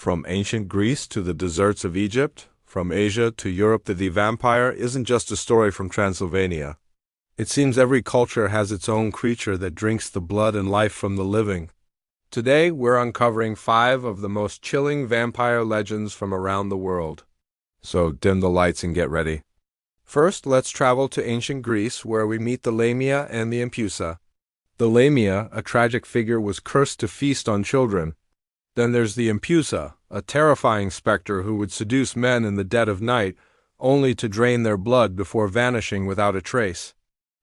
From ancient Greece to the deserts of Egypt, from Asia to Europe, the vampire isn't just a story from Transylvania. It seems every culture has its own creature that drinks the blood and life from the living. Today, we're uncovering 5 of the most chilling vampire legends from around the world. So dim the lights and get ready. First, let's travel to ancient Greece, where we meet the Lamia and the Empusa. The Lamia, a tragic figure, was cursed to feast on children. Then there's the Empusa, a terrifying specter who would seduce men in the dead of night, only to drain their blood before vanishing without a trace.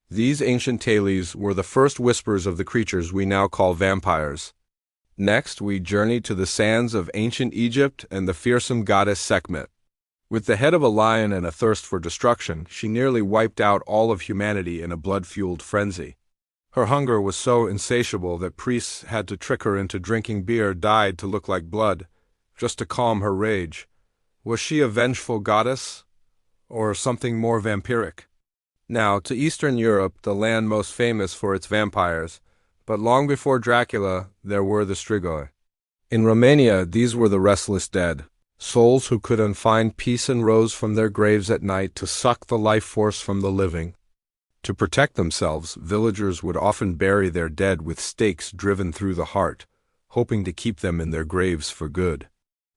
These ancient tales were the first whispers of the creatures we now call vampires. Next, we journey to the sands of ancient Egypt and the fearsome goddess Sekhmet. With the head of a lion and a thirst for destruction, she nearly wiped out all of humanity in a blood-fueled frenzy. Her hunger was so insatiable that priests had to trick her into drinking beer dyed to look like blood, just to calm her rage. Was she a vengeful goddess, or something more vampiric? Now, to Eastern Europe, the land most famous for its vampires, but long before Dracula, there were the Strigoi. In Romania, these were the restless dead, souls who couldn't find peace and rose from their graves at night to suck the life force from the living. To protect themselves, villagers would often bury their dead with stakes driven through the heart, hoping to keep them in their graves for good.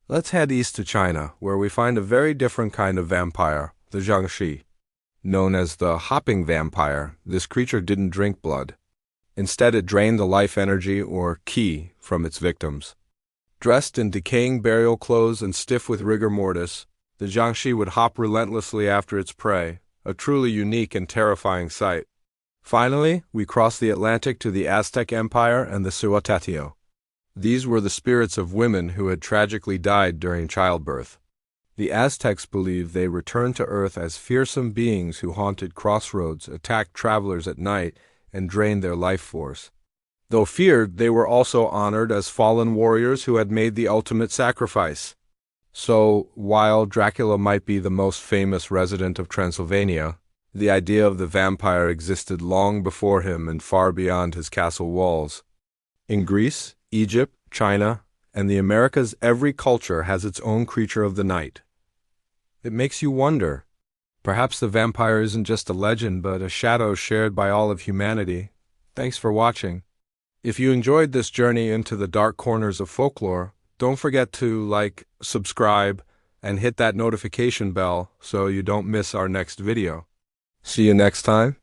Let's head east to China, where we find a very different kind of vampire, the Jiangshi. Known as the hopping vampire, this creature didn't drink blood. Instead, it drained the life energy, or qi, from its victims. Dressed in decaying burial clothes and stiff with rigor mortis, the Jiangshi would hop relentlessly after its prey, a truly unique and terrifying sight. Finally, we cross the Atlantic to the Aztec Empire and the Cihuateteo. These were the spirits of women who had tragically died during childbirth. The Aztecs believed they returned to Earth as fearsome beings who haunted crossroads, attacked travelers at night, and drained their life force. Though feared, they were also honored as fallen warriors who had made the ultimate sacrifice. So, while Dracula might be the most famous resident of Transylvania, the idea of the vampire existed long before him and far beyond his castle walls. In Greece, Egypt, China, and the Americas, every culture has its own creature of the night. It makes you wonder. Perhaps the vampire isn't just a legend, but a shadow shared by all of humanity. Thanks for watching. If you enjoyed this journey into the dark corners of folklore, don't forget to like, subscribe, and hit that notification bell so you don't miss our next video. See you next time.